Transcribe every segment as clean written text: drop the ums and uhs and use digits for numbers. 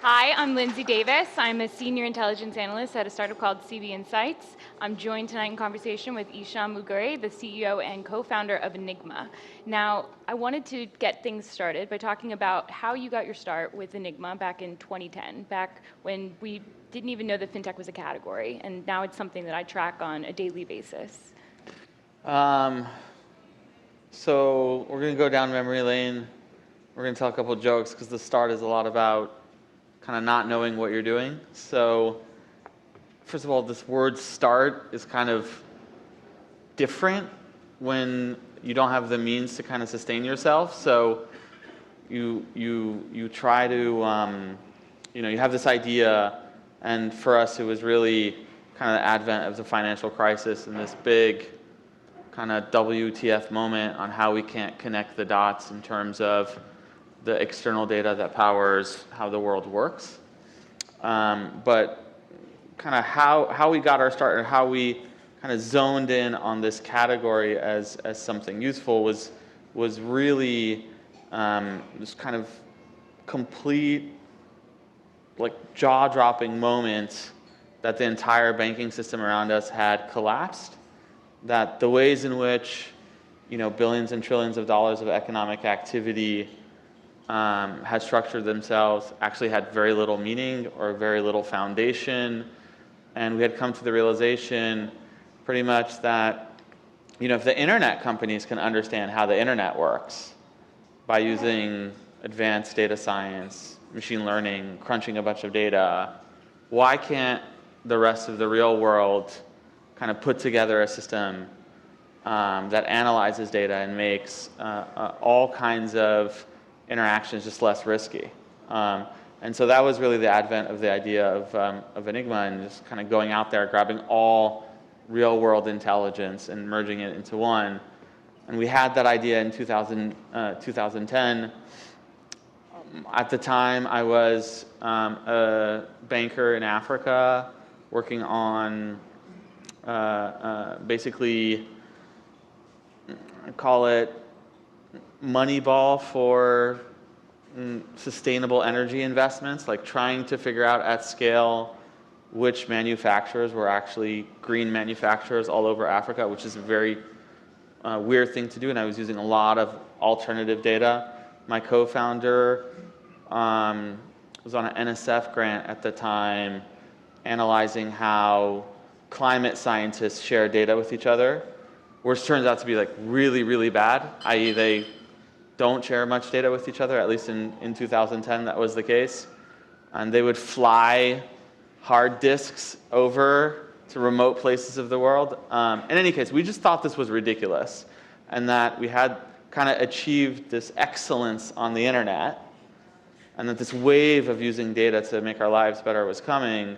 Hi, I'm Lindsay Davis. I'm a senior intelligence analyst at a startup called CB Insights. I'm joined tonight in conversation with Hicham Oudghiri, the CEO and co-founder of Enigma. Now, I wanted to get things started by talking about how you got your start with Enigma back in 2010, back when we didn't even know that fintech was a category, and now it's something that I track on a daily basis. So we're going to go down memory lane. We're going to tell a couple of jokes because the start is a lot about kind of not knowing what you're doing. So first of all, this word start is kind of different when you don't have the means to kind of sustain yourself. So you try to, you have this idea, and for us it was really kind of the advent of the financial crisis and this big kind of WTF moment on how we can't connect the dots in terms of the external data that powers how the world works. But kind of how we got our start, or how we kind of zoned in on this category as something useful was really this kind of complete, like, jaw-dropping moment that the entire banking system around us had collapsed, that the ways in which billions and trillions of dollars of economic activity had structured themselves actually had very little meaning or very little foundation. And we had come to the realization pretty much that if the internet companies can understand how the internet works by using advanced data science, machine learning, crunching a bunch of data, why can't the rest of the real world kind of put together a system that analyzes data and makes all kinds of interactions just less risky? And so that was really the advent of the idea of Enigma, and just kind of going out there, grabbing all real world intelligence and merging it into one. And we had that idea in 2010. At the time, I was a banker in Africa working on basically, I call it Moneyball for sustainable energy investments, like trying to figure out at scale which manufacturers were actually green manufacturers all over Africa, which is a very weird thing to do, and I was using a lot of alternative data. My co-founder was on an NSF grant at the time, analyzing how climate scientists share data with each other, which turns out to be like really, really bad, i.e. they don't share much data with each other. At least in 2010 that was the case. And they would fly hard disks over to remote places of the world. In any case, we just thought this was ridiculous, and that we had kind of achieved this excellence on the internet, and that this wave of using data to make our lives better was coming,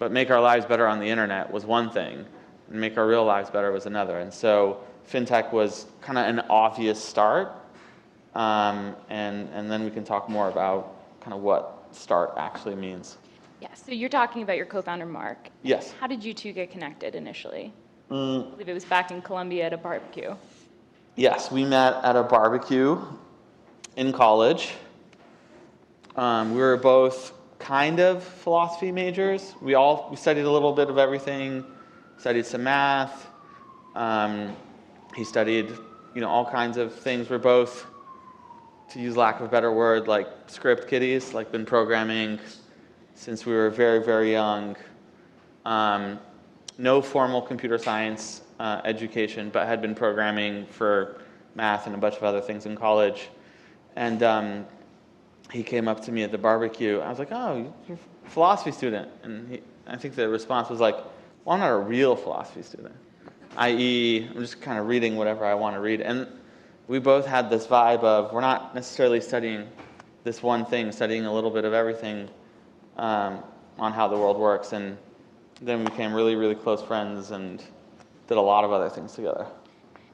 but make our lives better on the internet was one thing, and make our real lives better was another. And so fintech was kind of an obvious start, and then we can talk more about kind of what start actually means. Yeah, so you're talking about your co-founder, Mark. Yes. How did you two get connected initially? I believe it was back in Colombia at a barbecue. Yes, we met at a barbecue in college. We were both kind of philosophy majors. We studied a little bit of everything. Studied some math. He studied, all kinds of things. We're both, to use lack of a better word, like script kiddies, like been programming since we were very, very young. No formal computer science education, but had been programming for math and a bunch of other things in college. And he came up to me at the barbecue. I was like, "Oh, you're a philosophy student." And I think the response was like, "Well, I'm not a real philosophy student, i.e. I'm just kind of reading whatever I want to read." And we both had this vibe of, we're not necessarily studying this one thing, studying a little bit of everything on how the world works. And then we became really, really close friends and did a lot of other things together.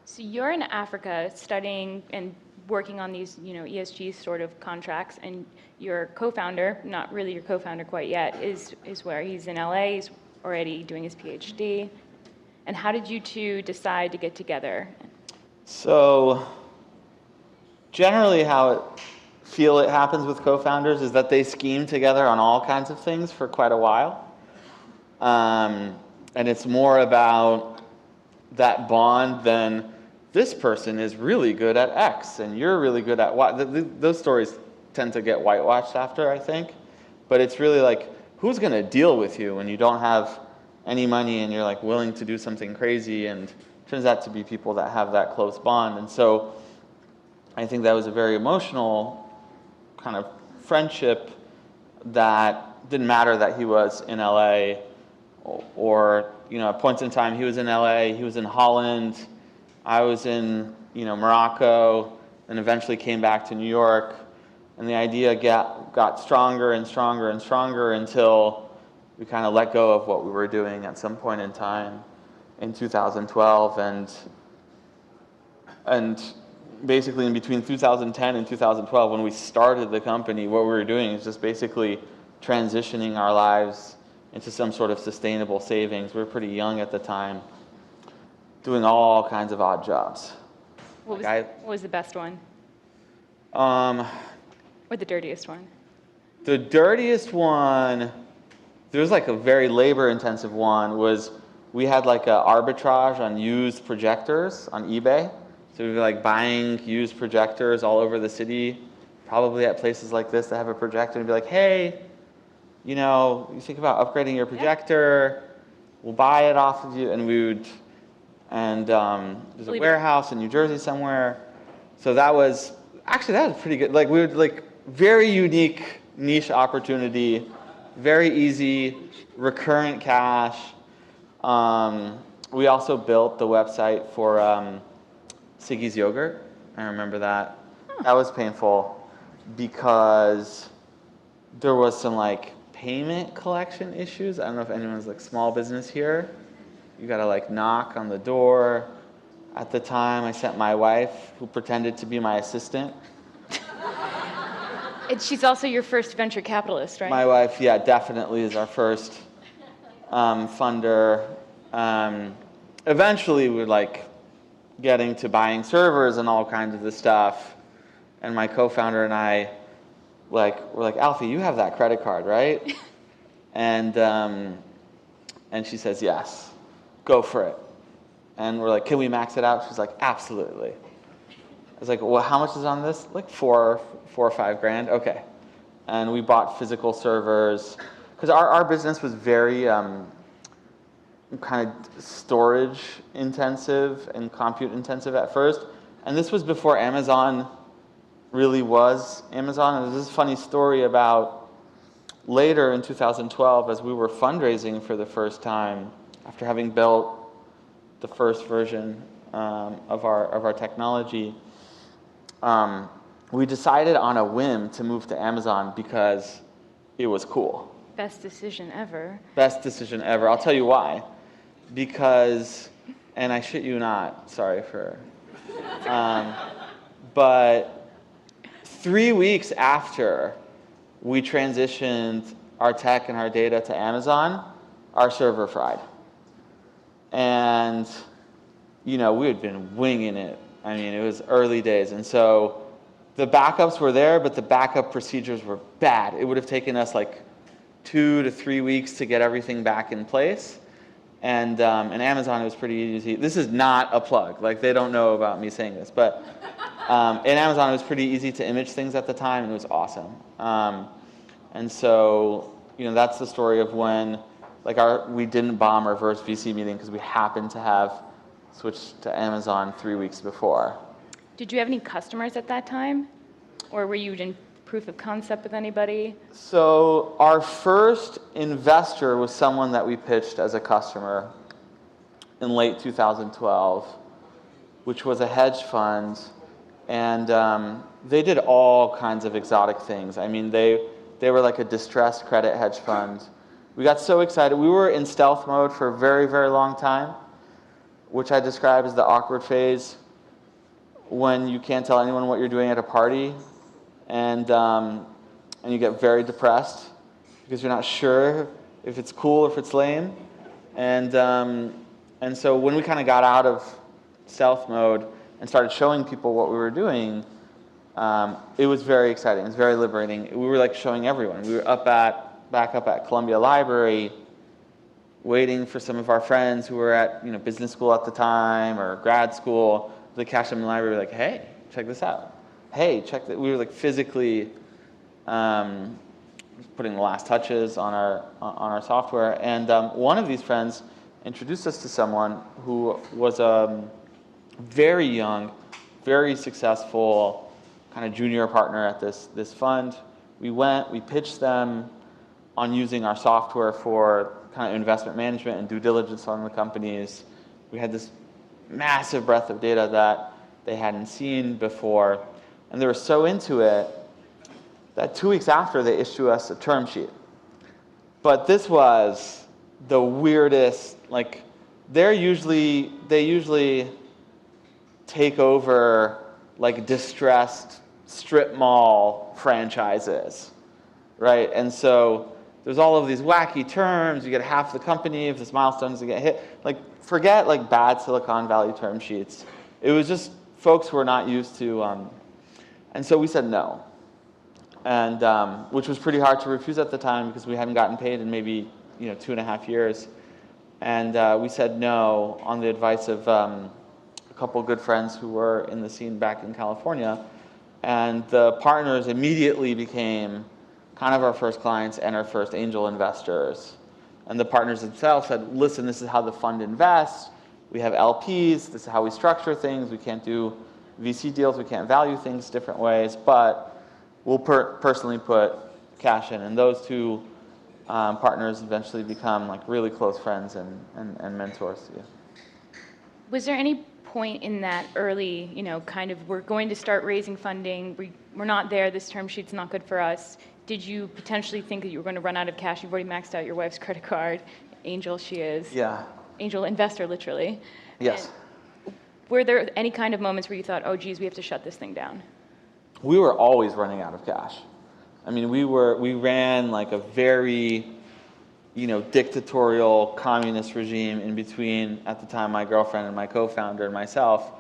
So you're in Africa studying and working on these, ESG sort of contracts, and your co-founder, not really your co-founder quite yet, is where? He's in LA, he's already doing his PhD. And how did you two decide to get together? So generally how it feel it happens with co-founders is that they scheme together on all kinds of things for quite a while. And it's more about that bond than this person is really good at X and you're really good at Y. Those stories tend to get whitewashed after, I think. But it's really like, who's going to deal with you when you don't have any money and you're like willing to do something crazy? And it turns out to be people that have that close bond. And so I think that was a very emotional kind of friendship that didn't matter that he was in LA or, at points in time he was in LA, he was in Holland, I was in, Morocco, and eventually came back to New York. And the idea got stronger and stronger and stronger until we kind of let go of what we were doing at some point in time in 2012. And basically in between 2010 and 2012, when we started the company, what we were doing is just basically transitioning our lives into some sort of sustainable savings. We were pretty young at the time, doing all kinds of odd jobs. What was the best one? Or the dirtiest one? The dirtiest one, there was like a very labor-intensive one, was we had like an arbitrage on used projectors on eBay. So we were like buying used projectors all over the city, probably at places like this that have a projector, and be like, hey, you think about upgrading your projector, we'll buy it off of you, and there's a warehouse in New Jersey somewhere. So that was pretty good. Like we would very unique niche opportunity, very easy, recurrent cash. We also built the website for Siggy's yogurt. I remember that. That was painful because there was some payment collection issues. I don't know if anyone's small business here. You gotta knock on the door. At the time, I sent my wife, who pretended to be my assistant. She's also your first venture capitalist, right? My wife, yeah, definitely is our first funder. Eventually, we're getting to buying servers and all kinds of this stuff. And my co-founder and I, we're like, Alfie, you have that credit card, right? And she says, yes, go for it. And we're like, can we max it out? She's like, absolutely. I was like, well, how much is on this? $4 or $5 grand. Okay. And we bought physical servers because our business was very kind of storage intensive and compute intensive at first. And this was before Amazon really was Amazon. And there's this funny story about later in 2012, as we were fundraising for the first time, after having built the first version of our technology, we decided on a whim to move to Amazon because it was cool. Best decision ever. Best decision ever. I'll tell you why. Because, and I shit you not, sorry for, but 3 weeks after we transitioned our tech and our data to Amazon, our server fried. And, we had been winging it. I mean, it was early days. And so the backups were there, but the backup procedures were bad. It would have taken us 2 to 3 weeks to get everything back in place. And in Amazon, it was pretty easy. This is not a plug. They don't know about me saying this. But in Amazon, it was pretty easy to image things at the time, and it was awesome. And so, that's the story of when we didn't bomb our first VC meeting because we happened to have switched to Amazon 3 weeks before. Did you have any customers at that time? Or were you in proof of concept with anybody? So our first investor was someone that we pitched as a customer in late 2012, which was a hedge fund. And they did all kinds of exotic things. I mean, they were like a distressed credit hedge fund. We got so excited. We were in stealth mode for a very, very long time, which I describe as the awkward phase when you can't tell anyone what you're doing at a party, and you get very depressed because you're not sure if it's cool or if it's lame. And so when we kind of got out of stealth mode and started showing people what we were doing, It was very exciting. It was very liberating. We were like showing everyone. We were back up at Columbia Library, waiting for some of our friends who were at business school at the time or grad school. The cash them in the library, like, hey, check this out. Hey, check that. We were like physically putting the last touches on our software. And one of these friends introduced us to someone who was very young, very successful kind of junior partner at this fund. We pitched them on using our software for kind of investment management and due diligence on the companies. We had this massive breadth of data that they hadn't seen before, and they were so into it that 2 weeks after they issued us a term sheet. But this was the weirdest. Like, they usually take over like distressed strip mall franchises, right? And so there's all of these wacky terms. You get half the company if this milestone doesn't get hit. Like, forget like bad Silicon Valley term sheets. It was just folks who were not used to, and so we said no, and which was pretty hard to refuse at the time because we hadn't gotten paid in maybe 2.5 years, and we said no on the advice of a couple of good friends who were in the scene back in California, and the partners immediately became kind of our first clients and our first angel investors. And the partners themselves said, listen, this is how the fund invests. We have LPs. This is how we structure things. We can't do VC deals. We can't value things different ways, but we'll personally put cash in. And those two partners eventually become like really close friends and mentors to you. Was there any point in that early, kind of, we're going to start raising funding, we're not there, this term sheet's not good for us? Did you potentially think that you were going to run out of cash? You've already maxed out your wife's credit card. Angel she is. Yeah. Angel investor, literally. Yes. And were there any kind of moments where you thought, oh, geez, we have to shut this thing down? We were always running out of cash. I mean, we ran like a very, dictatorial communist regime in between, at the time, my girlfriend and my co-founder and myself,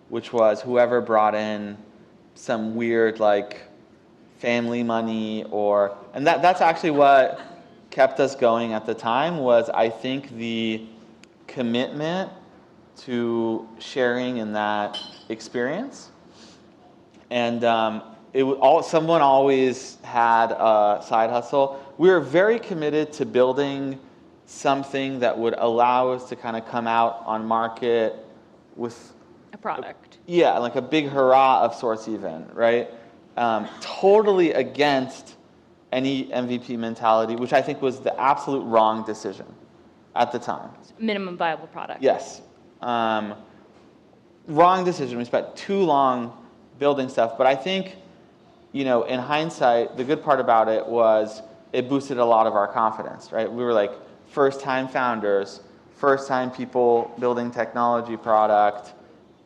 which was whoever brought in some weird, like, family money and that's actually what kept us going at the time, was I think the commitment to sharing in that experience. And someone always had a side hustle. We were very committed to building something that would allow us to kind of come out on market with a product. Like a big hurrah of sorts even, right? Totally against any MVP mentality, which I think was the absolute wrong decision at the time. Minimum viable product. Yes. Wrong decision. We spent too long building stuff, but I think, in hindsight, the good part about it was it boosted a lot of our confidence, right? We were like first-time founders, first-time people building technology product.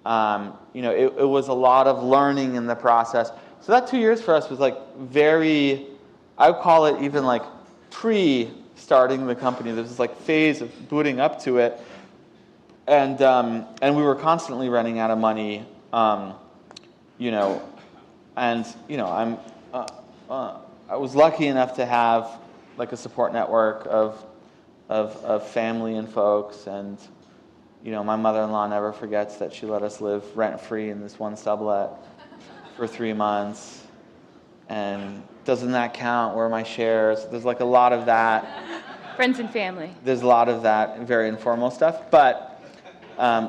It was a lot of learning in the process. So that 2 years for us was like very, I would call it even like pre-starting the company. There was this like phase of booting up to it, and we were constantly running out of money. I was lucky enough to have like a support network of family and folks, and my mother-in-law never forgets that she let us live rent-free in this one sublet for 3 months. And doesn't that count? Where are my shares? There's like a lot of that. Friends and family. There's a lot of that very informal stuff. But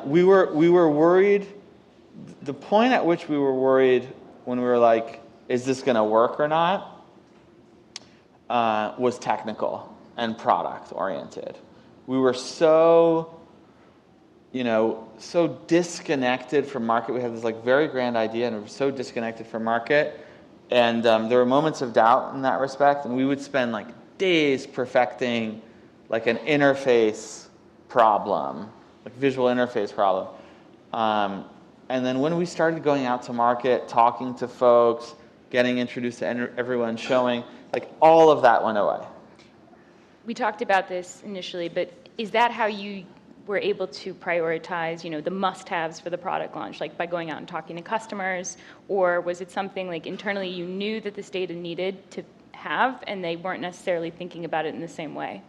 we were worried. The point at which we were worried when we were like, is this going to work or not, was technical and product oriented. We were so disconnected from market. We had this like very grand idea, and we were so disconnected from market. And there were moments of doubt in that respect, and we would spend like days perfecting like an interface problem, like visual interface problem. And then when we started going out to market, talking to folks, getting introduced to everyone, showing, like all of that went away. We talked about this initially, but is that how you were able to prioritize, the must-haves for the product launch, like by going out and talking to customers, or was it something like internally you knew that this data needed to have, and they weren't necessarily thinking about it in the same way?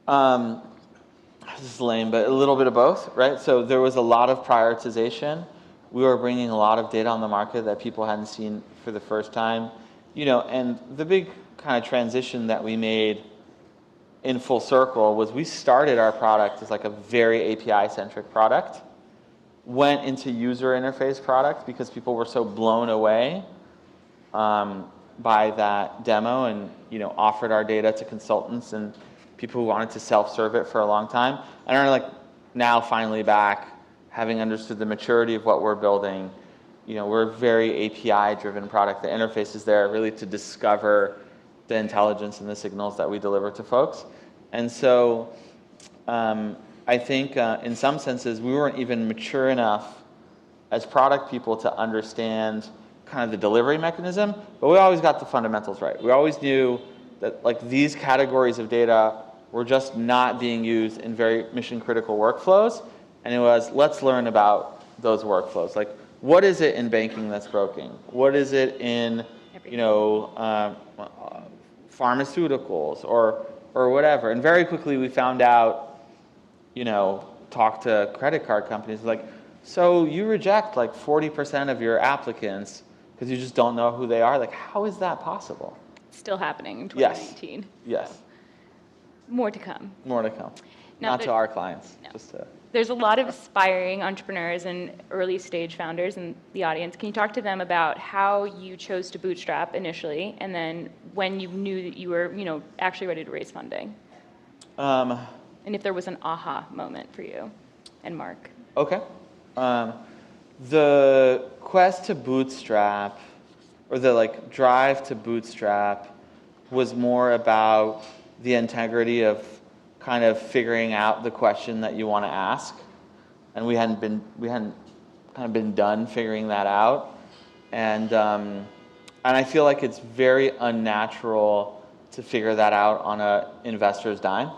This is lame, but a little bit of both, right? So there was a lot of prioritization. We were bringing a lot of data on the market that people hadn't seen for the first time, and the big kind of transition that we made in full circle was we started our product as like a very API-centric product, went into user interface product because people were so blown away by that demo, and offered our data to consultants and people who wanted to self-serve it for a long time. And are like now finally back, having understood the maturity of what we're building. We're a very API-driven product. The interface is there really to discover the intelligence and the signals that we deliver to folks. And so I think in some senses we weren't even mature enough as product people to understand kind of the delivery mechanism, but we always got the fundamentals right. We always knew that like these categories of data were just not being used in very mission critical workflows, and it was, let's learn about those workflows. Like, what is it in banking that's broken? What is it in pharmaceuticals or whatever? And very quickly we found out, talk to credit card companies, like, so you reject like 40% of your applicants because you just don't know who they are? Like, how is that possible? Still happening in 2019. Yes. More to come. More to come. Now Not to our clients. No. Just to... There's a lot of aspiring entrepreneurs and early stage founders in the audience. Can you talk to them about how you chose to bootstrap initially, and then when you knew that you were, actually ready to raise funding? And if there was an aha moment for you and Mark. Okay. The quest to bootstrap, or the drive to bootstrap, was more about the integrity of kind of figuring out the question that you want to ask, and we hadn't kind of been done figuring that out, and I feel like it's very unnatural to figure that out on a investor's dime,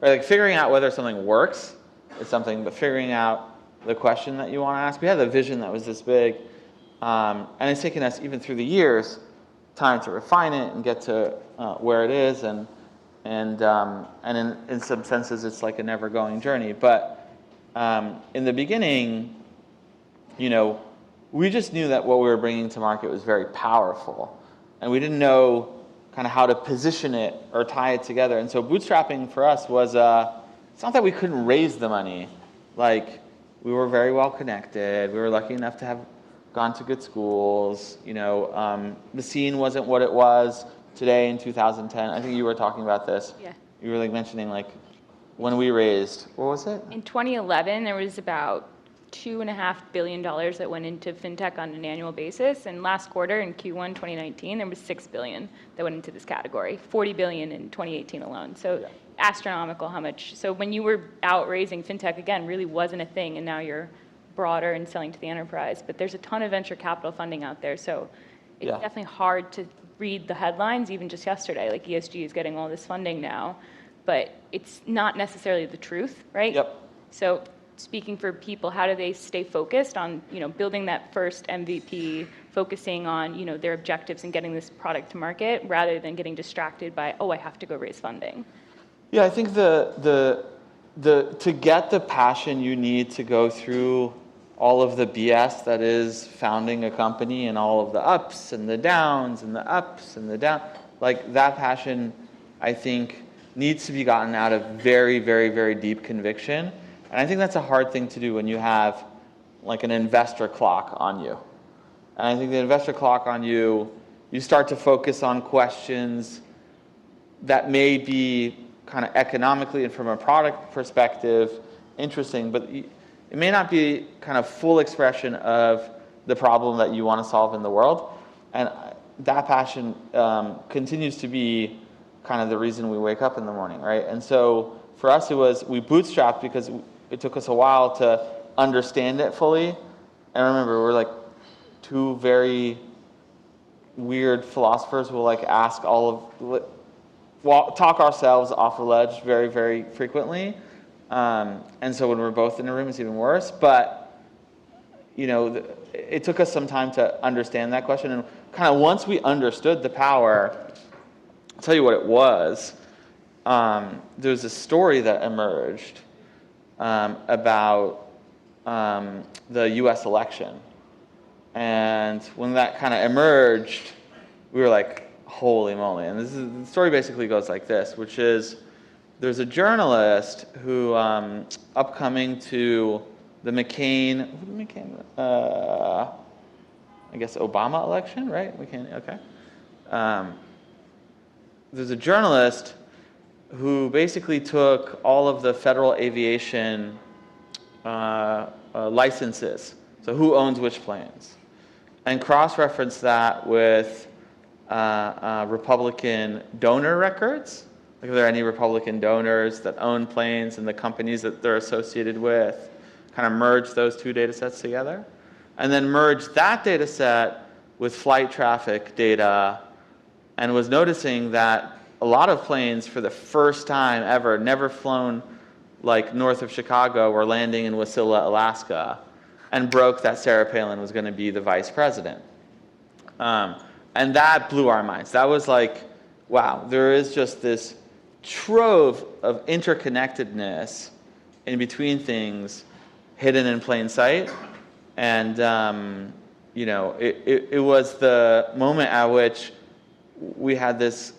right? Like figuring out whether something works is something, but figuring out the question that you want to ask. We had a vision that was this big, and it's taken us even through the years time to refine it and get to where it is, and in some senses it's like a never-going journey. But in the beginning, we just knew that what we were bringing to market was very powerful, and we didn't know kind of how to position it or tie it together. And so bootstrapping for us was it's not that we couldn't raise the money. Like, we were very well connected. We were lucky enough to have gone to good schools. The scene wasn't what it was today in 2010. I think you were talking about this. Yeah. You were mentioning when we raised, what was it? In 2011, there was about $2.5 billion that went into fintech on an annual basis, and last quarter in Q1 2019, there was $6 billion that went into this category. $40 billion in 2018 alone. So yeah. Astronomical how much. So when you were out raising, fintech again really wasn't a thing, and now you're broader and selling to the enterprise. But there's a ton of venture capital funding out there, so it's definitely hard to read the headlines. Even just yesterday, like ESG is getting all this funding now, but it's not necessarily the truth, right? Yep. So speaking for people, how do they stay focused on building that first MVP, focusing on their objectives and getting this product to market, rather than getting distracted by, I have to go raise funding? Yeah, I think the to get the passion you need to go through all of the BS that is founding a company, and all of the ups and the downs and the ups and the downs, that passion, I think, needs to be gotten out of very, very, very deep conviction. And I think that's a hard thing to do when you have an investor clock on you. And I think the investor clock on you, you start to focus on questions that may be kind of economically and from a product perspective interesting, but it may not be kind of full expression of the problem that you want to solve in the world. And that passion continues to be kind of the reason we wake up in the morning, right? And so for us, we bootstrapped because it took us a while to understand it fully. And remember, we're two very weird philosophers who will ask talk ourselves off the ledge very, very frequently. And so when we're both in a room, it's even worse. But, it took us some time to understand that question. And kind of once we understood the power, I'll tell you what it was. There was a story that emerged about the U.S. election. And when that kind of emerged, we were like, holy moly. And the story basically goes like this, which is there's a journalist who, upcoming to the I guess Obama election, right? Okay. There's a journalist who basically took all of the federal aviation licenses, so who owns which planes, and cross-referenced that with Republican donor records. Like, are there any Republican donors that own planes and the companies that they're associated with? Kind of merge those two data sets together. And then merge that data set with flight traffic data, and was noticing that a lot of planes, for the first time ever, never flown like north of Chicago, were landing in Wasilla, Alaska, and broke that Sarah Palin was going to be the vice president. And that blew our minds. That was like, wow, there is just this trove of interconnectedness in between things hidden in plain sight. And, it was the moment at which we had this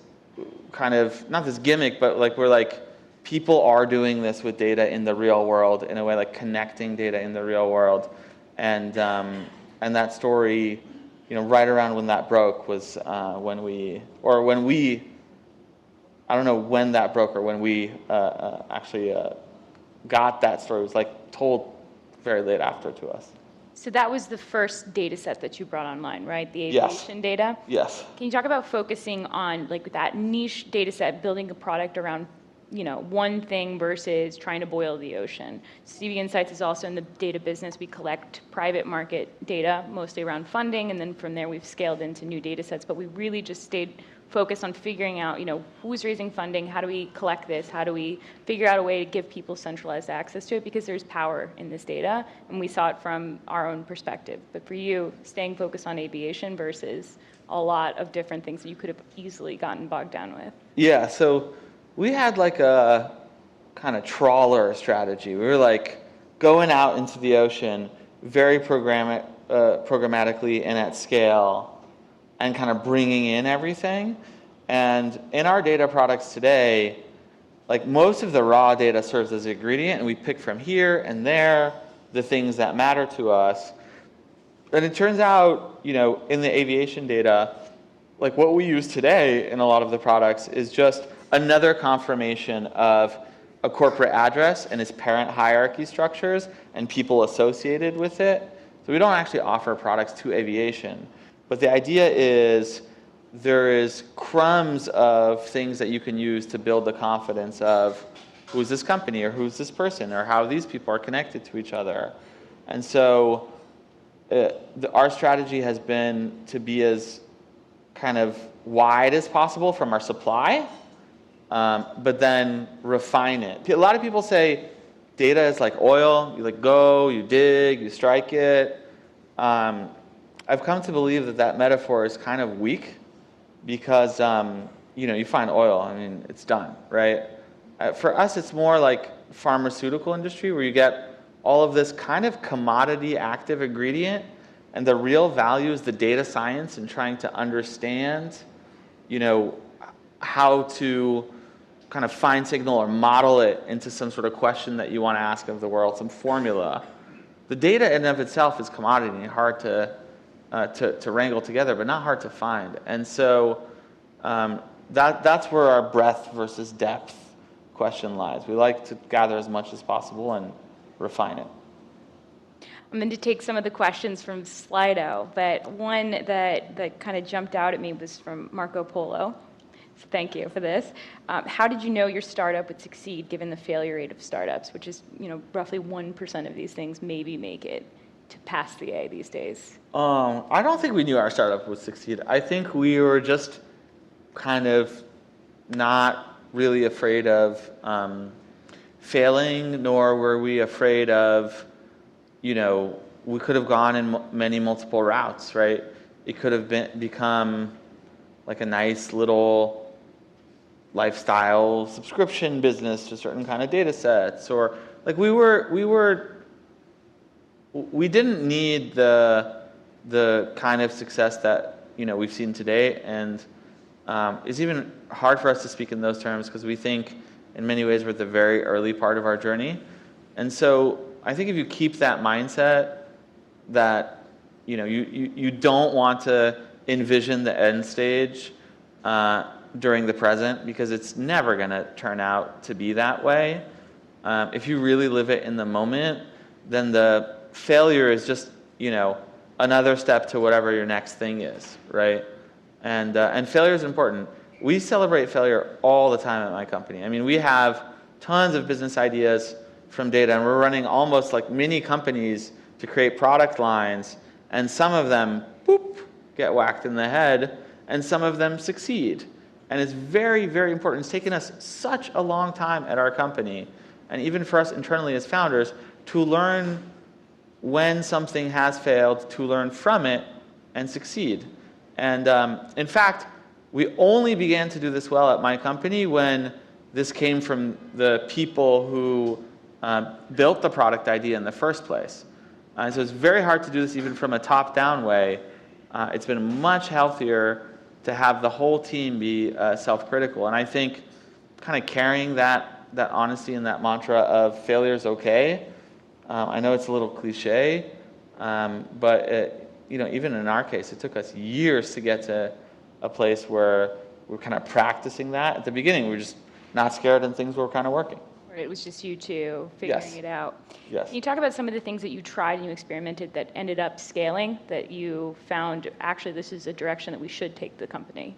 kind of, not this gimmick, but like we're like, people are doing this with data in the real world, in a way, like connecting data in the real world. And that story, right around when that broke was when we, I don't know when that broke or when we actually got that story. It was like told very late after to us. So that was the first data set that you brought online, right? The aviation data? Yes. Can you talk about focusing on like that niche data set, building a product around one thing versus trying to boil the ocean? CB Insights is also in the data business. We collect private market data, mostly around funding, and then from there we've scaled into new data sets, but we really just stayed focused on figuring out, who's raising funding, how do we collect this, how do we figure out a way to give people centralized access to it, because there's power in this data, and we saw it from our own perspective. But for you, staying focused on aviation versus a lot of different things that you could have easily gotten bogged down with. Yeah, so we had like a kind of trawler strategy. We were like going out into the ocean very programmatically and at scale, and kind of bringing in everything. And in our data products today, like most of the raw data serves as an ingredient, and we pick from here and there the things that matter to us. And it turns out, in the aviation data, like what we use today in a lot of the products is just another confirmation of a corporate address and its parent hierarchy structures and people associated with it. So we don't actually offer products to aviation. But the idea is there is crumbs of things that you can use to build the confidence of who's this company or who's this person or how these people are connected to each other. And so our strategy has been to be as kind of wide as possible from our supply, but then refine it. A lot of people say data is like oil. You go, you dig, you strike it. I've come to believe that metaphor is kind of weak because, you find oil, it's done, right? For us, it's more like pharmaceutical industry where you get all of this kind of commodity active ingredient, and the real value is the data science and trying to understand, how to kind of find signal or model it into some sort of question that you want to ask of the world, some formula. The data in and of itself is commodity and hard to wrangle together, but not hard to find. And so that's where our breadth versus depth question lies. We like to gather as much as possible and refine it. I'm going to take some of the questions from Slido, but one that kind of jumped out at me was from Marco Polo. So thank you for this. How did you know your startup would succeed given the failure rate of startups, which is roughly 1% of these things maybe make it to pass the A these days? I don't think we knew our startup would succeed. I think we were just kind of not really afraid of failing, nor were we afraid of, we could have gone in many multiple routes, right? It could have become like a nice little lifestyle subscription business to certain kind of data sets, or like we didn't need the kind of success that we've seen today, and it's even hard for us to speak in those terms because we think in many ways we're at the very early part of our journey. And so I think if you keep that mindset that you don't want to envision the end stage during the present, because it's never going to turn out to be that way. If you really live it in the moment, then the failure is just another step to whatever your next thing is, right? And failure is important. We celebrate failure all the time at my company. I mean, we have tons of business ideas from data, and we're running almost like mini companies to create product lines, and some of them, boop, get whacked in the head, and some of them succeed. And it's very, very important. It's taken us such a long time at our company, and even for us internally as founders, to learn when something has failed, to learn from it and succeed. And in fact, we only began to do this well at my company when this came from the people who built the product idea in the first place. So it's very hard to do this even from a top-down way. It's been much healthier to have the whole team be self-critical. And I think kind of carrying that honesty and that mantra of failure is okay. I know it's a little cliche, but even in our case, it took us years to get to a place where we're kind of practicing that. At the beginning, we were just not scared and things were kind of working. It was just you two figuring Yes. it out. Yes. Can you talk about some of the things that you tried and you experimented that ended up scaling, that you found actually this is a direction that we should take the company?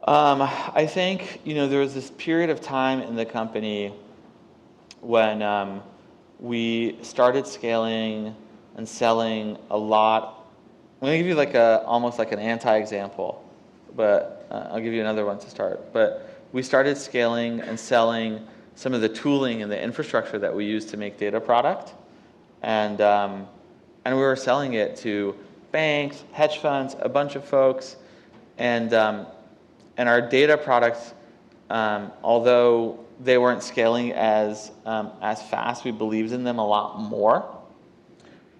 I think there was this period of time in the company when we started scaling and selling a lot. I'm going to give you almost like an anti-example, but I'll give you another one to start. But we started scaling and selling some of the tooling and the infrastructure that we use to make data product, and we were selling it to banks, hedge funds, a bunch of folks, and our data products, although they weren't scaling as fast, we believed in them a lot more.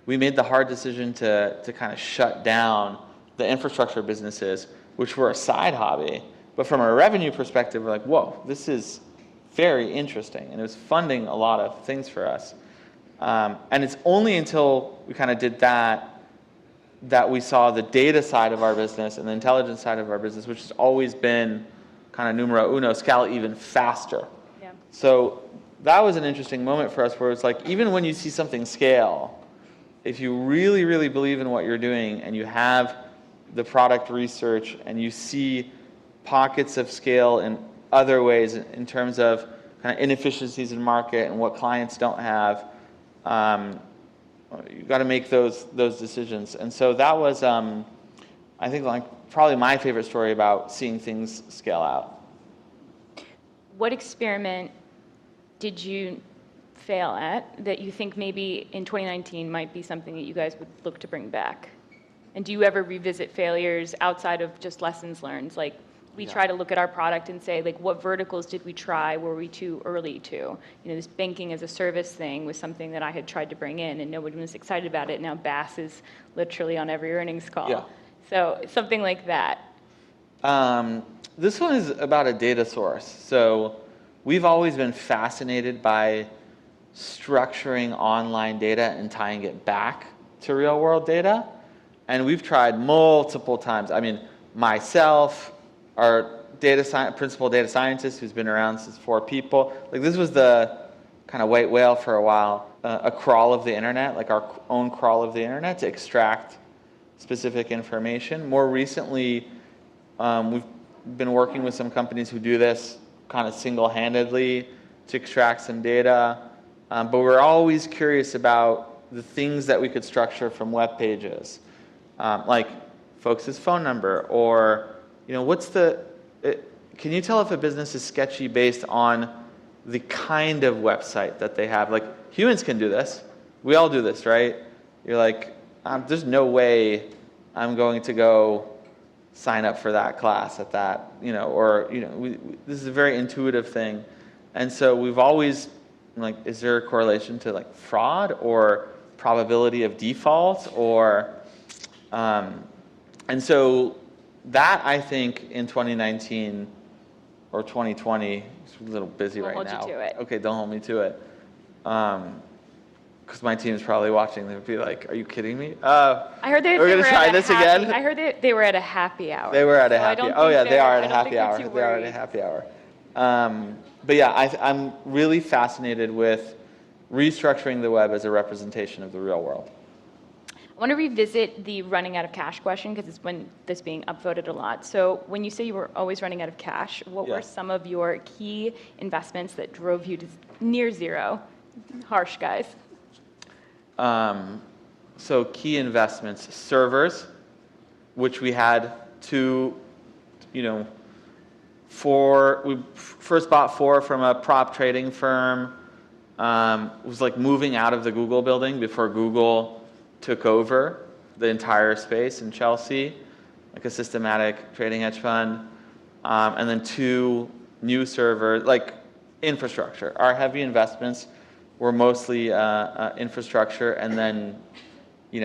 We made the hard decision to kind of shut down the infrastructure businesses, which were a side hobby. But from a revenue perspective, we're like, whoa, this is very interesting. And it was funding a lot of things for us. And it's only until we kind of did that we saw the data side of our business and the intelligence side of our business, which has always been kind of numero uno, scale even faster. Yeah. So that was an interesting moment for us where it's like, even when you see something scale, if you really, really believe in what you're doing and you have the product research and you see pockets of scale in other ways in terms of kind of inefficiencies in market and what clients don't have, you've got to make those decisions. And so that was, I think, probably my favorite story about seeing things scale out. What experiment did you fail at that you think maybe in 2019 might be something that you guys would look to bring back? And do you ever revisit failures outside of just lessons learned? Like, we try to look at our product and say, like, what verticals did we try? Were we too early to? This banking as a service thing was something that I had tried to bring in, and nobody was excited about it. Now BaaS is literally on every earnings call. Yeah. So something like that. This one is about a data source. So we've always been fascinated by structuring online data and tying it back to real world data. And we've tried multiple times. I mean, myself, our principal data scientist who's been around since 4 people. Like, this was the kind of white whale for a while, a crawl of the internet, like our own crawl of the internet to extract specific information. More recently, we've been working with some companies who do this kind of single-handedly to extract some data. But we're always curious about the things that we could structure from web pages, like folks' phone number, or can you tell if a business is sketchy based on the kind of website that they have. Like, humans can do this. We all do this, right? You're like, there's no way I'm going to go sign up for that class at that, this is a very intuitive thing. And so we've always, like, is there a correlation to like fraud or probability of default and so that, I think, in 2019 or 2020, it's a little busy right now. Don't hold you to it. Okay, don't hold me to it. Because my team is probably watching. They'd be like, "Are you kidding me?" I heard we're going to try this again. I heard they were at a happy hour. They were at a happy hour. Oh yeah, they are at a happy hour. They are at a happy hour. But yeah, I'm really fascinated with restructuring the web as a representation of the real world. I want to revisit the running out of cash question because it's when this being upvoted a lot. So when you say you were always running out of cash, what were some of your key investments that drove you to near zero? Harsh, guys. So key investments, servers, which we had we first bought 4 from a prop trading firm. It was like moving out of the Google building before Google took over the entire space in Chelsea, like a systematic trading hedge fund. And then 2 new servers, like infrastructure. Our heavy investments were mostly infrastructure and then,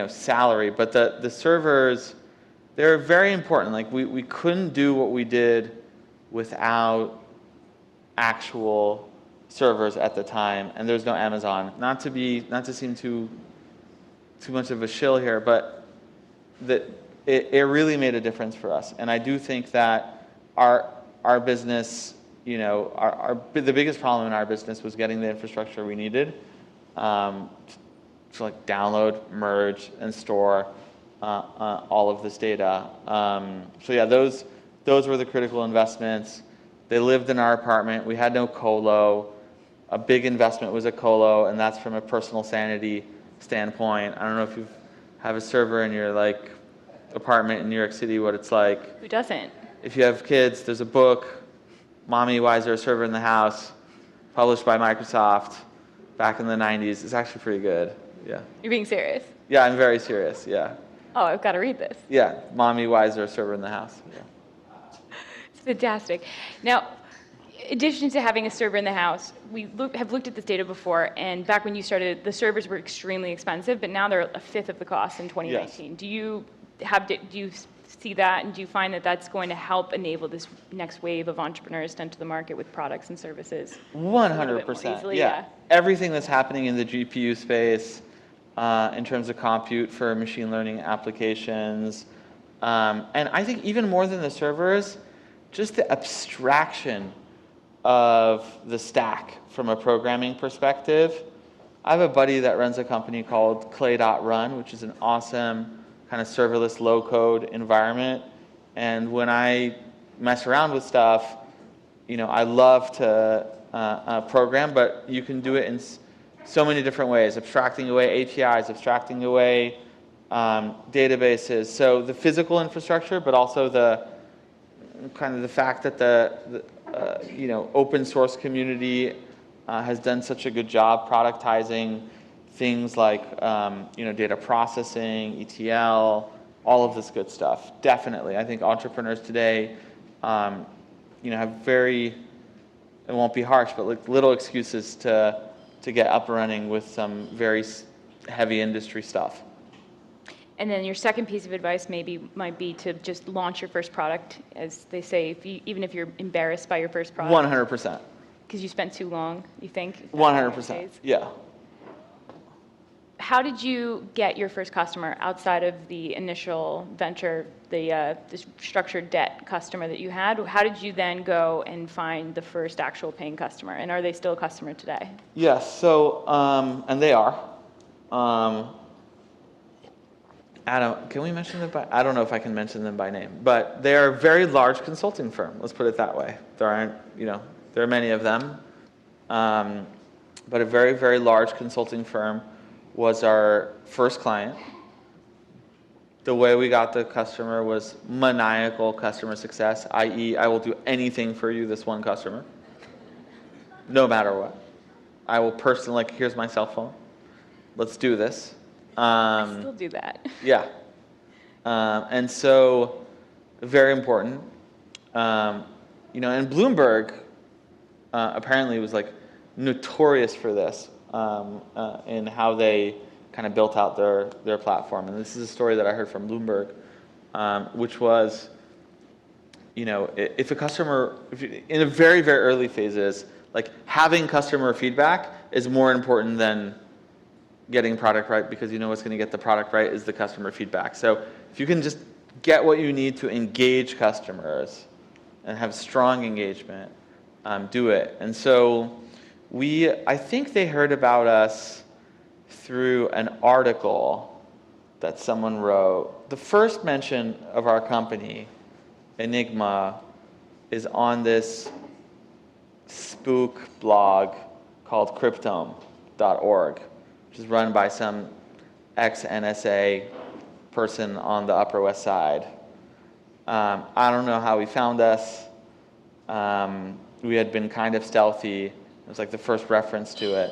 salary. But the servers, they're very important. Like we couldn't do what we did without actual servers at the time, and there's no Amazon. Not to seem too much of a shill here, but it really made a difference for us. And I do think that our business, the biggest problem in our business was getting the infrastructure we needed to like download, merge, and store all of this data. So yeah, those were the critical investments. They lived in our apartment. We had no colo. A big investment was a colo, and that's from a personal sanity standpoint. I don't know if you have a server in your like apartment in New York City, what it's like. Who doesn't? If you have kids, there's a book, Mommy, Why Is There a Server in the House, published by Microsoft back in the 90s. It's actually pretty good. Yeah. You're being serious? Yeah, I'm very serious. Yeah. Oh, I've got to read this. Yeah, Mommy, Why Is There a Server in the House? Yeah. It's fantastic. Now, in addition to having a server in the house, we have looked at this data before, and back when you started, the servers were extremely expensive, but now they're a fifth of the cost in 2019. Yes. Do you see that, and do you find that that's going to help enable this next wave of entrepreneurs to enter the market with products and services? 100%. Yeah. Everything that's happening in the GPU space, in terms of compute for machine learning applications, and I think even more than the servers, just the abstraction of the stack from a programming perspective. I have a buddy that runs a company called Clay.Run, which is an awesome kind of serverless low-code environment. And when I mess around with stuff, I love to program, but you can do it in so many different ways, abstracting away APIs, abstracting away databases. So the physical infrastructure, but also the kind of the fact that the open source community has done such a good job productizing things like data processing, ETL, all of this good stuff. Definitely, I think entrepreneurs today, have very, it won't be harsh, but like little excuses to get up and running with some very heavy industry stuff. And then your second piece of advice might be to just launch your first product, as they say, even if you're embarrassed by your first product. 100%. Because you spent too long, you think? 100%. Yeah. How did you get your first customer outside of the initial venture, the structured debt customer that you had? How did you then go and find the first actual paying customer? And are they still a customer today? Yes. So, and they are. Adam, can we mention them by? I don't know if I can mention them by name, but they are a very large consulting firm. Let's put it that way. There aren't, there are many of them, but a very, very large consulting firm was our first client. The way we got the customer was maniacal customer success, i.e., I will do anything for you, this one customer. no matter what. I will personally, like, here's my cell phone. Let's do this. I still do that. Yeah. And so, very important. And Bloomberg apparently was like notorious for this in how they kind of built out their platform. And this is a story that I heard from Bloomberg, which was, if a customer, in the very, very early phases, like having customer feedback is more important than getting product right, because what's going to get the product right is the customer feedback. So if you can just get what you need to engage customers and have strong engagement, do it. And so I think they heard about us through an article that someone wrote. The first mention of our company, Enigma, is on this spook blog called cryptome.org, which is run by some ex-NSA person on the Upper West Side. I don't know how he found us. We had been kind of stealthy. It was like the first reference to it.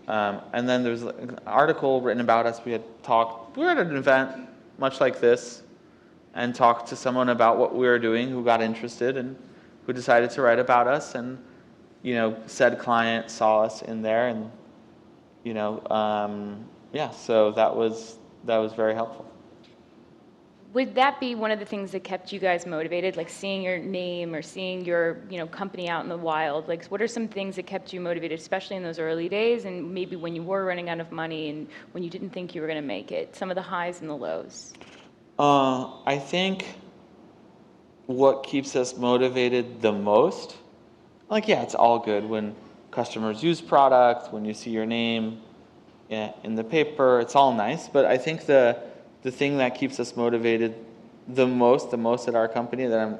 And then there's an article written about us. We were at an event much like this, and talked to someone about what we were doing who got interested and who decided to write about us. And, said client saw us in there, and, so that was very helpful. Would that be one of the things that kept you guys motivated, like seeing your name or seeing your company out in the wild? Like, what are some things that kept you motivated, especially in those early days, and maybe when you were running out of money and when you didn't think you were going to make it? Some of the highs and the lows. I think what keeps us motivated the most, it's all good when customers use product, when you see your name in the paper, it's all nice. But I think the thing that keeps us motivated the most at our company, that I'm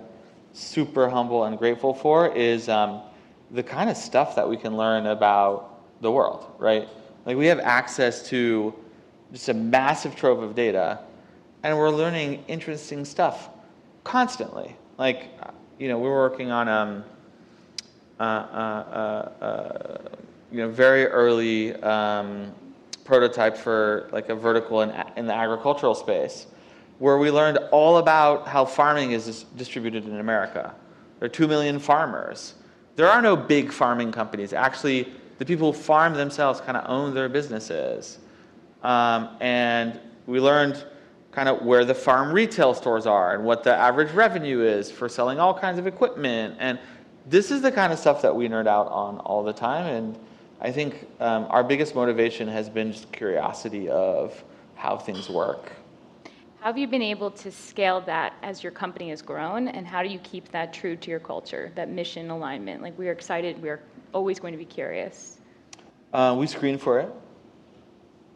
super humble and grateful for, is the kind of stuff that we can learn about the world, right? Like, we have access to just a massive trove of data, and we're learning interesting stuff constantly. Like, we're working on very early prototype for like a vertical in the agricultural space, where we learned all about how farming is distributed in America. There are 2 million farmers. There are no big farming companies. Actually, the people who farm themselves kind of own their businesses. And we learned kind of where the farm retail stores are and what the average revenue is for selling all kinds of equipment. And this is the kind of stuff that we nerd out on all the time. And I think our biggest motivation has been just curiosity of how things work. How have you been able to scale that as your company has grown, and how do you keep that true to your culture, that mission alignment? Like, we are excited, we're always going to be curious. We screen for it.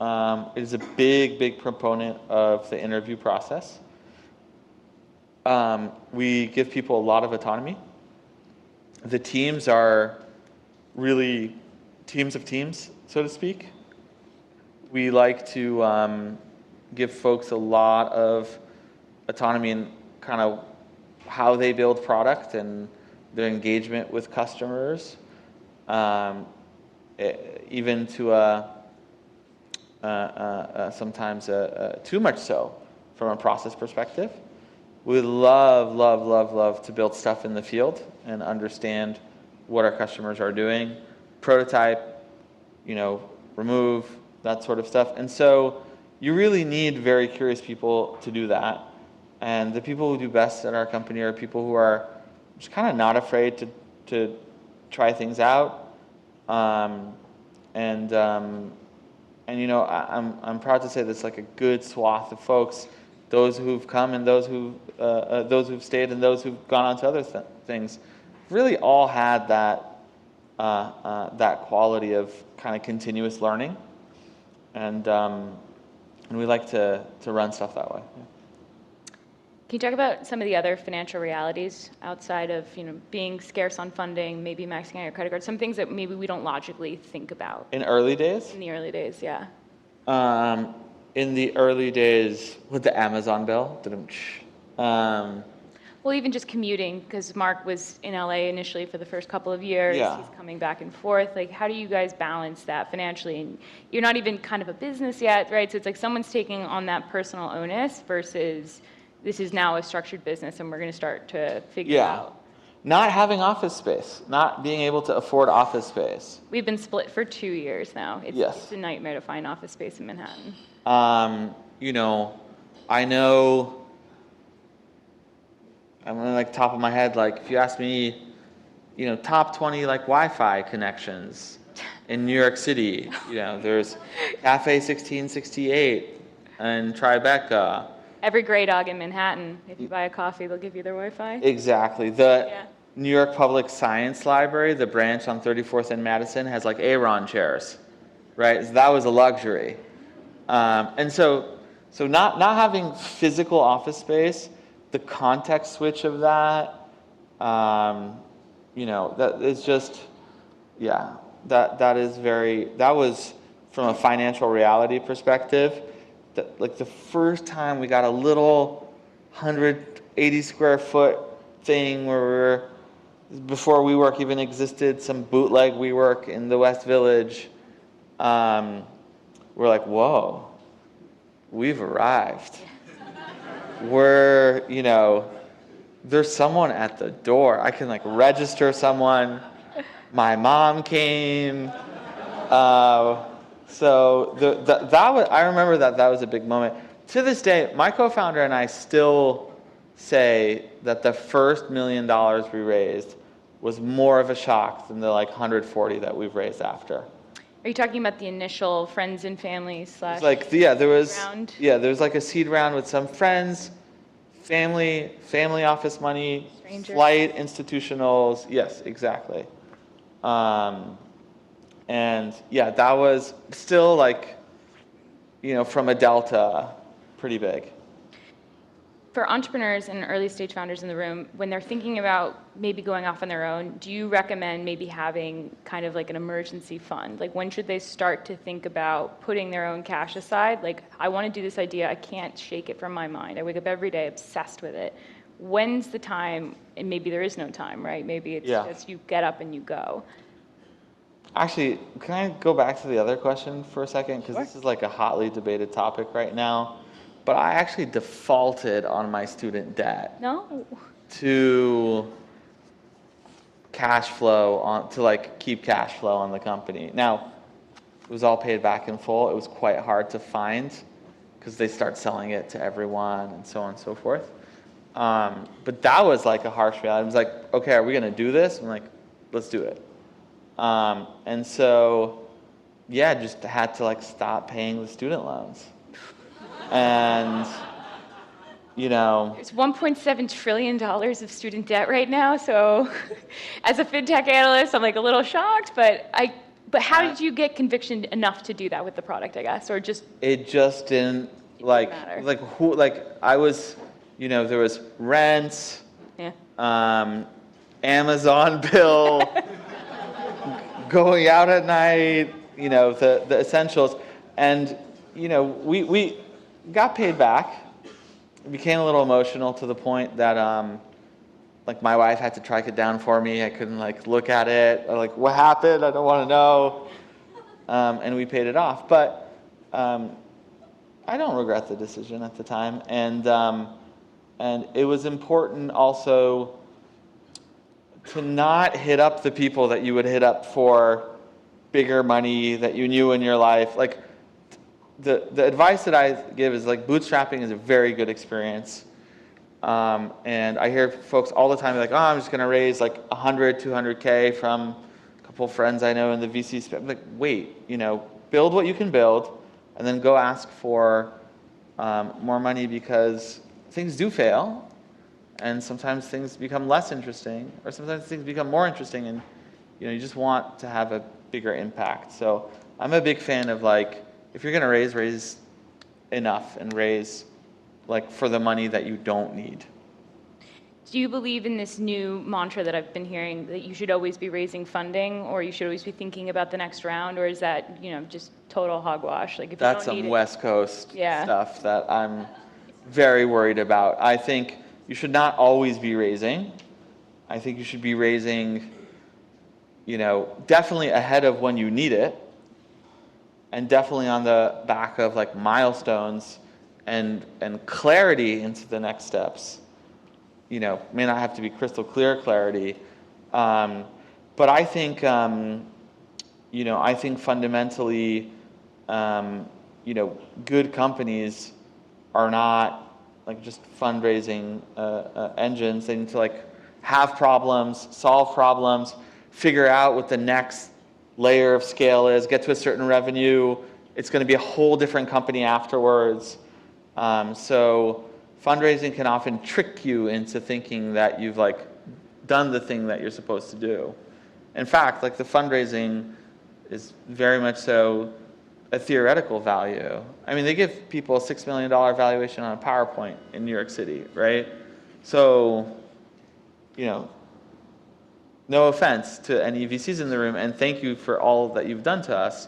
It is a big, big proponent of the interview process. We give people a lot of autonomy. The teams are really teams of teams, so to speak. We like to give folks a lot of autonomy in kind of how they build product and their engagement with customers, even to sometimes too much so from a process perspective. We love to build stuff in the field and understand what our customers are doing, prototype, remove, that sort of stuff. And so you really need very curious people to do that. And the people who do best at our company are people who are just kind of not afraid to try things out. I'm proud to say that's like a good swath of folks, those who've come and those who've stayed and those who've gone on to other things, really all had that quality of kind of continuous learning, and we like to run stuff that way. Yeah. Can you talk about some of the other financial realities outside of being scarce on funding, maybe maxing out your credit card, some things that maybe we don't logically think about? In early days? In the early days, yeah. In the early days with the Amazon bill. Well, Well, even just commuting, because Mark was in LA initially for the first couple of years. Yeah. He's coming back and forth. Like, how do you guys balance that financially? And you're not even kind of a business yet, right? So it's like someone's taking on that personal onus versus this is now a structured business and we're going to start to figure it out. Not having office space, not being able to afford office space. We've been split for 2 years now. It's a nightmare to find office space in Manhattan. I know, I'm like top of my head, like if you ask me, top 20 like Wi-Fi connections in New York City, there's Cafe 1668 and Tribeca. Every gray dog in Manhattan, if you buy a coffee, they'll give you their Wi-Fi. Exactly. The New York Public Science Library, the branch on 34th and Madison, has like Aeron chairs, right? So that was a luxury. And so not having physical office space, the context switch of that, that is just, that was from a financial reality perspective. Like the first time we got a little 180 square foot thing where before WeWork even existed, some bootleg WeWork in the West Village, we're like, whoa, we've arrived. There's someone at the door. I can like register someone. My mom came. I remember that was a big moment. To this day, my co-founder and I still say that the first $1 million we raised was more of a shock than the like 140 that we've raised after. Are you talking about the initial friends and family slash there was round? there was like a seed round with some friends, family office money, Strangers. flight institutionals. Yes, exactly. That was still like, from a delta, pretty big. For entrepreneurs and early stage founders in the room, when they're thinking about maybe going off on their own, do you recommend maybe having kind of like an emergency fund? Like when should they start to think about putting their own cash aside? Like, I want to do this idea, I can't shake it from my mind. I wake up every day obsessed with it. When's the time? And maybe there is no time, right? Maybe it's just you get up and you go. Actually, can I go back to the other question for a second? Because this is like a hotly debated topic right now. But I actually defaulted on my student debt. No. To cash flow to like keep cash flow on the company. Now, it was all paid back in full. It was quite hard to find because they start selling it to everyone and so on and so forth. But that was like a harsh reality. I was like, okay, are we going to do this? I'm like, let's do it. And so, just had to like stop paying the student loans. And, There's $1.7 trillion of student debt right now. So as a fintech analyst, I'm like a little shocked, but how did you get conviction enough to do that with the product, I guess, or just? It just didn't matter. I was, there was rent, Amazon bill, going out at night, the essentials. And, we got paid back. It became a little emotional to the point that, my wife had to track it down for me. I couldn't, look at it. What happened? I don't want to know. And we paid it off. But I don't regret the decision at the time. And it was important also to not hit up the people that you would hit up for bigger money that you knew in your life. The advice that I give is bootstrapping is a very good experience. And I hear folks all the time like, I'm just going to raise 100, 200K from a couple friends I know in the VC space. I'm like, wait, build what you can build and then go ask for more money because things do fail. And sometimes things become less interesting or sometimes things become more interesting and you just want to have a bigger impact. So I'm a big fan of if you're going to raise enough and raise for the money that you don't need. Do you believe in this new mantra that I've been hearing that you should always be raising funding or you should always be thinking about the next round, or is that, just total hogwash? If That's you don't some need West Coast Yeah. stuff that I'm very worried about. I think you should not always be raising. I think you should be raising, definitely ahead of when you need it, and definitely on the back of like milestones and clarity into the next steps. May not have to be crystal clear clarity, but I think fundamentally, good companies are not like just fundraising engines. They need to like have problems, solve problems, figure out what the next layer of scale is, get to a certain revenue. It's going to be a whole different company afterwards. So fundraising can often trick you into thinking that you've like done the thing that you're supposed to do. In fact, like the fundraising is very much so a theoretical value. I mean, they give people a $6 million valuation on a PowerPoint in New York City, right? So, no offense to any VCs in the room, and thank you for all that you've done to us,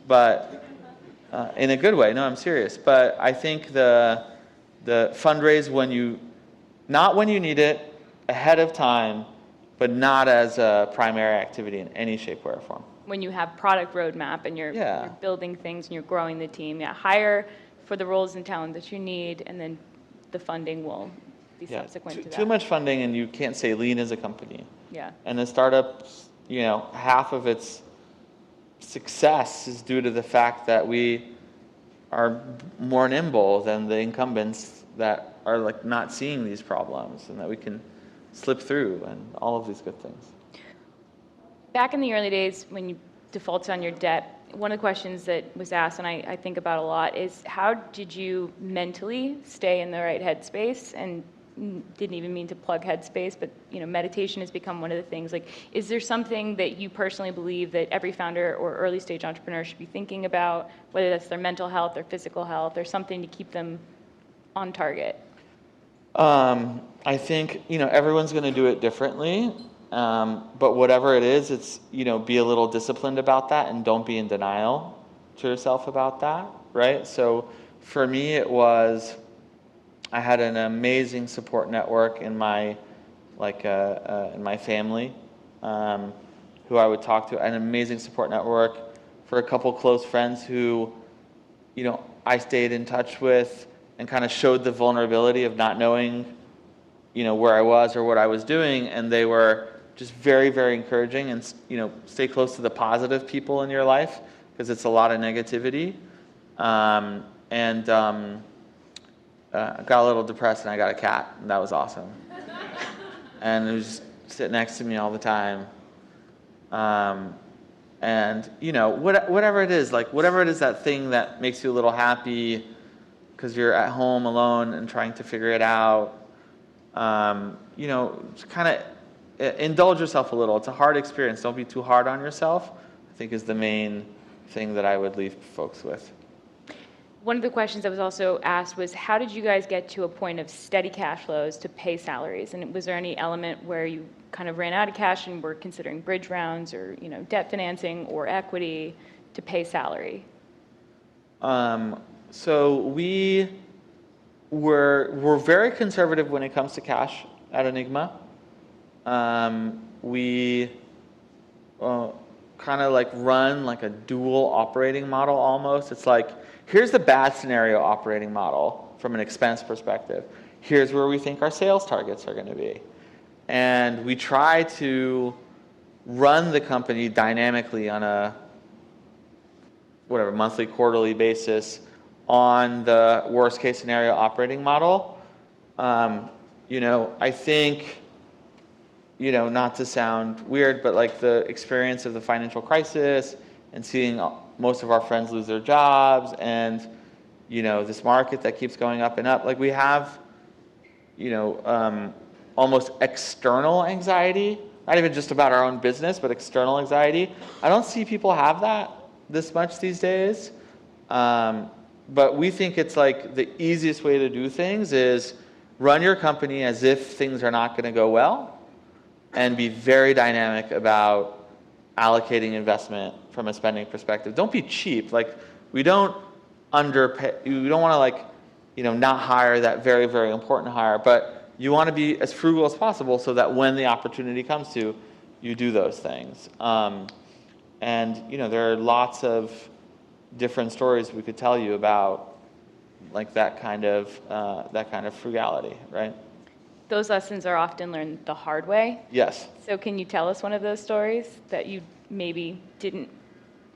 but in a good way. No, I'm serious. But I think the fundraise not when you need it, ahead of time, but not as a primary activity in any shape, way, or form. When you have product roadmap and you're building things and you're growing the team, hire for the roles and talent that you need, and then the funding will be subsequent to that. Too much funding, and you can't say lean as a company. Yeah. And the startup, half of its success is due to the fact that we are more nimble than the incumbents that are like not seeing these problems, and that we can slip through, and all of these good things. Back in the early days, when you defaulted on your debt, one of the questions that was asked, and I think about a lot, is how did you mentally stay in the right headspace? And didn't even mean to plug headspace, but meditation has become one of the things. Like, is there something that you personally believe that every founder or early stage entrepreneur should be thinking about, whether that's their mental health or physical health, or something to keep them on target? I think everyone's going to do it differently. But whatever it is, it's, be a little disciplined about that, and don't be in denial to yourself about that, right? So for me, it was, I had an amazing support network in my, in my family, who I would talk to, an amazing support network for a couple close friends who, I stayed in touch with and kind of showed the vulnerability of not knowing, where I was or what I was doing, and they were just very, very encouraging. And stay close to the positive people in your life, because it's a lot of negativity. I got a little depressed, and I got a cat, and that was awesome. And it was just sit next to me all the time. Whatever it is, that thing that makes you a little happy because you're at home alone and trying to figure it out. Just kind of indulge yourself a little. It's a hard experience. Don't be too hard on yourself, I think, is the main thing that I would leave folks with. One of the questions that was also asked was, how did you guys get to a point of steady cash flows to pay salaries? And was there any element where you kind of ran out of cash and were considering bridge rounds or debt financing or equity to pay salary? So we're very conservative when it comes to cash at Enigma. We kind of like run like a dual operating model almost. It's like, here's the bad scenario operating model from an expense perspective. Here's where we think our sales targets are going to be. And we try to run the company dynamically on a monthly, quarterly basis on the worst case scenario operating model. I think, not to sound weird, but like the experience of the financial crisis and seeing most of our friends lose their jobs, and this market that keeps going up and up, like we have almost external anxiety, not even just about our own business, but external anxiety. I don't see people have that this much these days, but we think it's like the easiest way to do things is run your company as if things are not going to go well, and be very dynamic about allocating investment from a spending perspective. Don't be cheap. Like, we don't underpay. We don't want to not hire that very, very important hire, but you want to be as frugal as possible so that when the opportunity comes to, you do those things. And there are lots of different stories we could tell you about, like that kind of frugality, right? Those lessons are often learned the hard way. Yes. So can you tell us one of those stories that you maybe didn't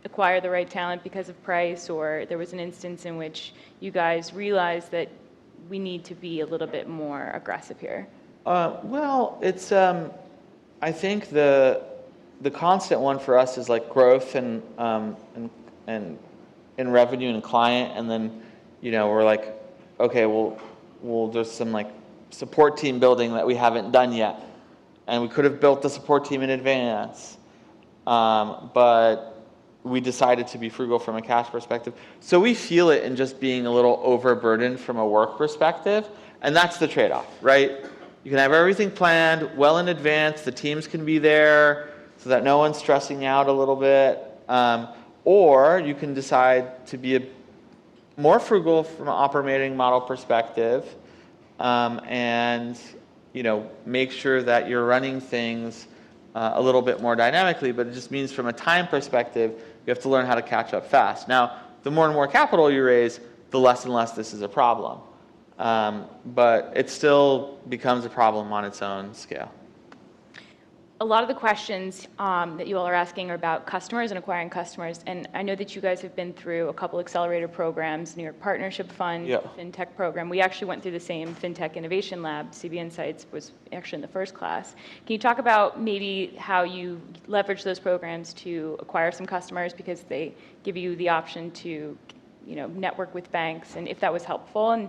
acquire the right talent because of price, or there was an instance in which you guys realized that we need to be a little bit more aggressive here? Well, it's I think the constant one for us is like growth and in revenue and client, and then we're like, okay, well there's some like support team building that we haven't done yet, and we could have built the support team in advance, but we decided to be frugal from a cash perspective. So we feel it in just being a little overburdened from a work perspective, and that's the trade-off, right? You can have everything planned well in advance, the teams can be there so that no one's stressing out a little bit, or you can decide to be more frugal from an operating model perspective, and make sure that you're running things a little bit more dynamically, but it just means from a time perspective, you have to learn how to catch up fast. Now, the more and more capital you raise, the less and less this is a problem. But it still becomes a problem on its own scale. A lot of the questions that you all are asking are about customers and acquiring customers, and I know that you guys have been through a couple Accelerator programs, New York Partnership Fund, Yeah. fintech program. We actually went through the same fintech innovation lab. CB Insights was actually in the first class. Can you talk about maybe how you leverage those programs to acquire some customers, because they give you the option to network with banks, and if that was helpful, and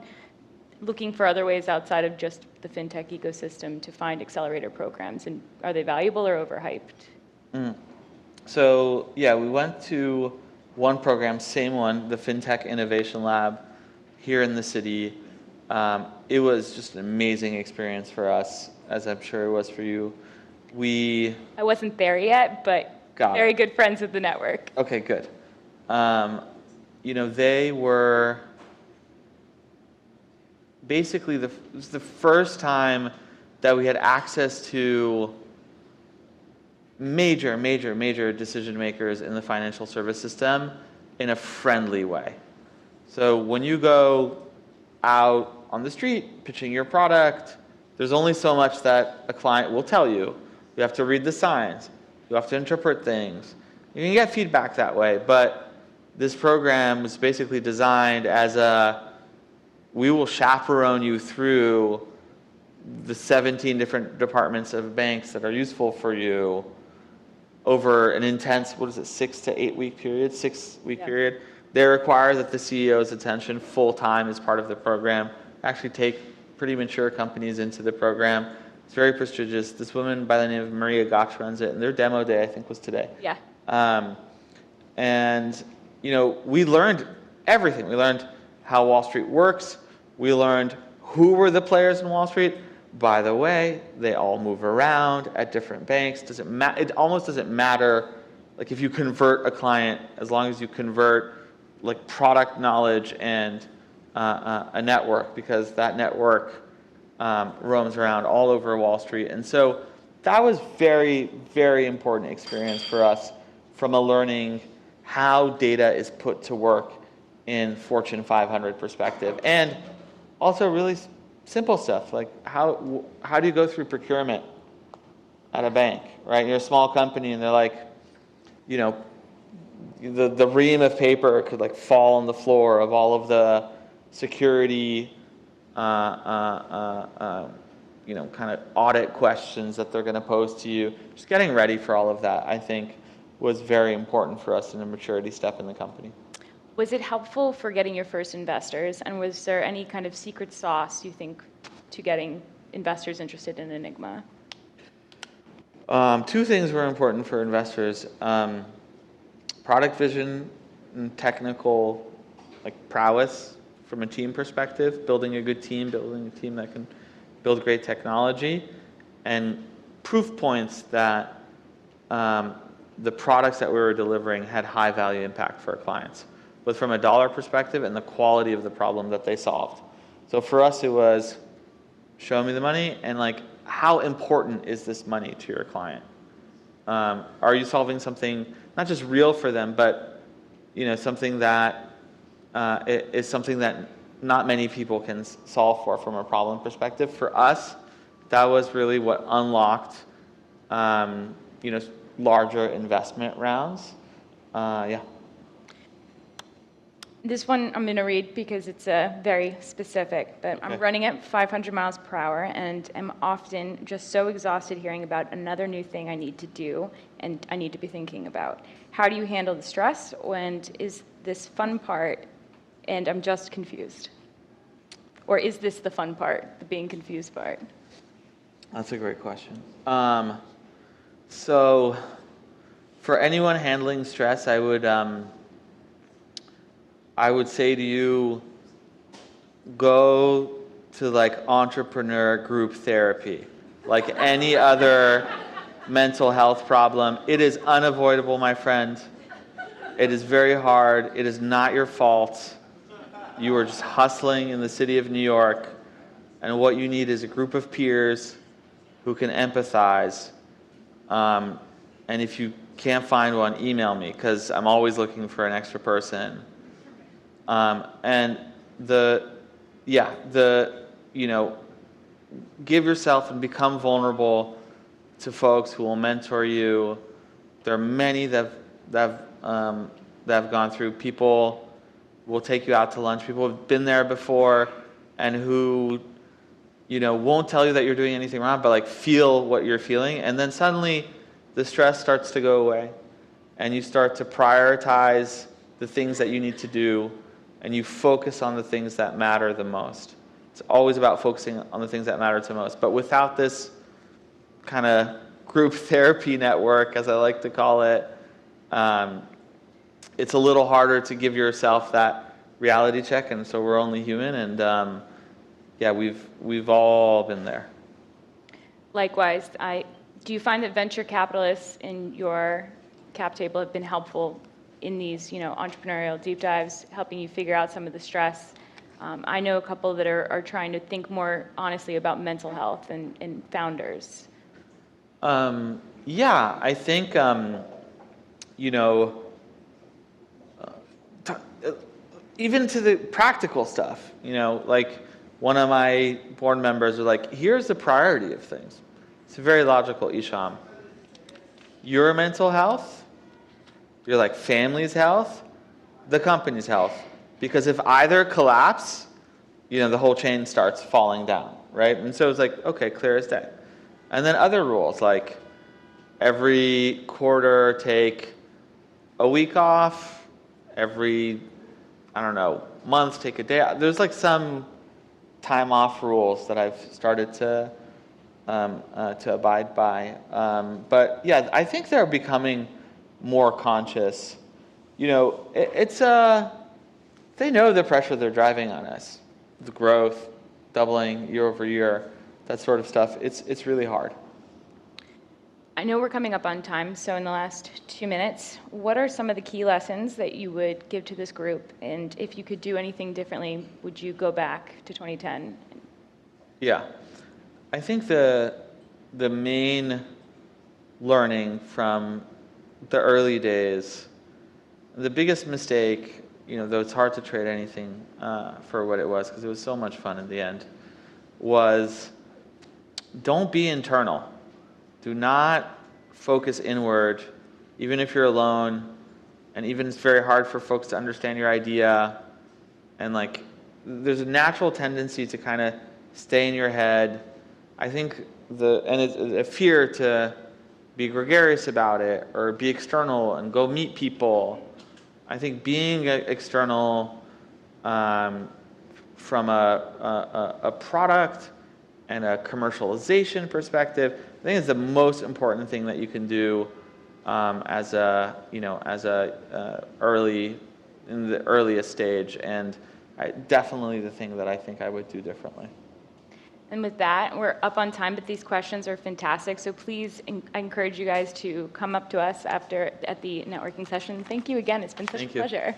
looking for other ways outside of just the fintech ecosystem to find accelerator programs, and are they valuable or overhyped? So yeah, we went to one program, same one, the Fintech Innovation Lab here in the city. It was just an amazing experience for us, as I'm sure it was for you. I wasn't there yet, but very good friends with the network. Okay, good. They were basically it was the first time that we had access to major decision makers in the financial service system in a friendly way. So when you go out on the street pitching your product, there's only so much that a client will tell you. You have to read the signs. You have to interpret things. You can get feedback that way, but this program was basically designed as we will chaperone you through the 17 different departments of banks that are useful for you over an intense, 6 to 8 week period, 6-week period. They require that the CEO's attention full time as part of the program. Actually take pretty mature companies into the program. It's very prestigious. This woman by the name of Maria Gotch runs it, and their demo day, I think, was today. Yeah. And we learned everything. We learned how Wall Street works. We learned who were the players in Wall Street. By the way, they all move around at different banks. It almost doesn't matter, like if you convert a client, as long as you convert like product knowledge and a network, because that network roams around all over Wall Street. And so that was very, very important experience for us from a learning how data is put to work in Fortune 500 perspective. And also really simple stuff, like how do you go through procurement at a bank, right? You're a small company and they're like, the ream of paper could like fall on the floor of all of the security, kind of audit questions that they're going to pose to you. Just getting ready for all of that, I think, was very important for us in a maturity step in the company. Was it helpful for getting your first investors, and was there any kind of secret sauce, you think, to getting investors interested in Enigma? Two things were important for investors. Product vision and technical prowess from a team perspective, building a good team, building a team that can build great technology, and proof points that the products that we were delivering had high value impact for our clients, both from a dollar perspective and the quality of the problem that they solved. So for us, it was show me the money, and like, how important is this money to your client? Are you solving something not just real for them, but something that is something that not many people can solve from a problem perspective? For us, that was really what unlocked larger investment rounds. Yeah. This one I'm going to read because it's very specific, but Okay. I'm running at 500 miles per hour and am often just so exhausted hearing about another new thing I need to do and I need to be thinking about. How do you handle the stress? And is this fun part and I'm just confused? Or is this the fun part, the being confused part? That's a great question. So for anyone handling stress, I would say to you, go to like entrepreneur group therapy. Like any other mental health problem, it is unavoidable, my friend. It is very hard. It is not your fault. You are just hustling in the city of New York, and what you need is a group of peers who can empathize. And if you can't find one, email me, because I'm always looking for an extra person. And give yourself and become vulnerable to folks who will mentor you. There are many that have gone through. People will take you out to lunch. People have been there before, and who won't tell you that you're doing anything wrong, but like feel what you're feeling, and then suddenly the stress starts to go away, and you start to prioritize the things that you need to do, and you focus on the things that matter the most. It's always about focusing on the things that matter the most. But without this kind of group therapy network, as I like to call it, it's a little harder to give yourself that reality check. And so we're only human, and we've all been there. Likewise, do you find that venture capitalists in your cap table have been helpful in these, entrepreneurial deep dives, helping you figure out some of the stress? I know a couple that are trying to think more honestly about mental health and founders. I think, even to the practical stuff, like one of my board members are like, here's the priority of things. It's very logical, Hicham. Your mental health, your like family's health, the company's health. Because if either collapse, the whole chain starts falling down, right? And so it's like, okay, clear as day. And then other rules, like every quarter take a week off, every, month take a day off. There's like some time off rules that I've started to abide by. But yeah, I think they're becoming more conscious. They know the pressure they're driving on us, the growth, doubling year over year, that sort of stuff. It's really hard. I know we're coming up on time, so in the last 2 minutes, what are some of the key lessons that you would give to this group? And if you could do anything differently, would you go back to 2010? Yeah. I think the main learning from the early days, the biggest mistake, though it's hard to trade anything for what it was, because it was so much fun in the end, was don't be internal. Do not focus inward, even if you're alone, and even it's very hard for folks to understand your idea. And like, there's a natural tendency to kind of stay in your head. I think it's a fear to be gregarious about it or be external and go meet people. I think being external from a product and a commercialization perspective, I think it's the most important thing that you can do in the earliest stage, and definitely the thing that I think I would do differently. And with that, we're up on time, but these questions are fantastic. So please, I encourage you guys to come up to us at the networking session. Thank you again. It's been such a pleasure.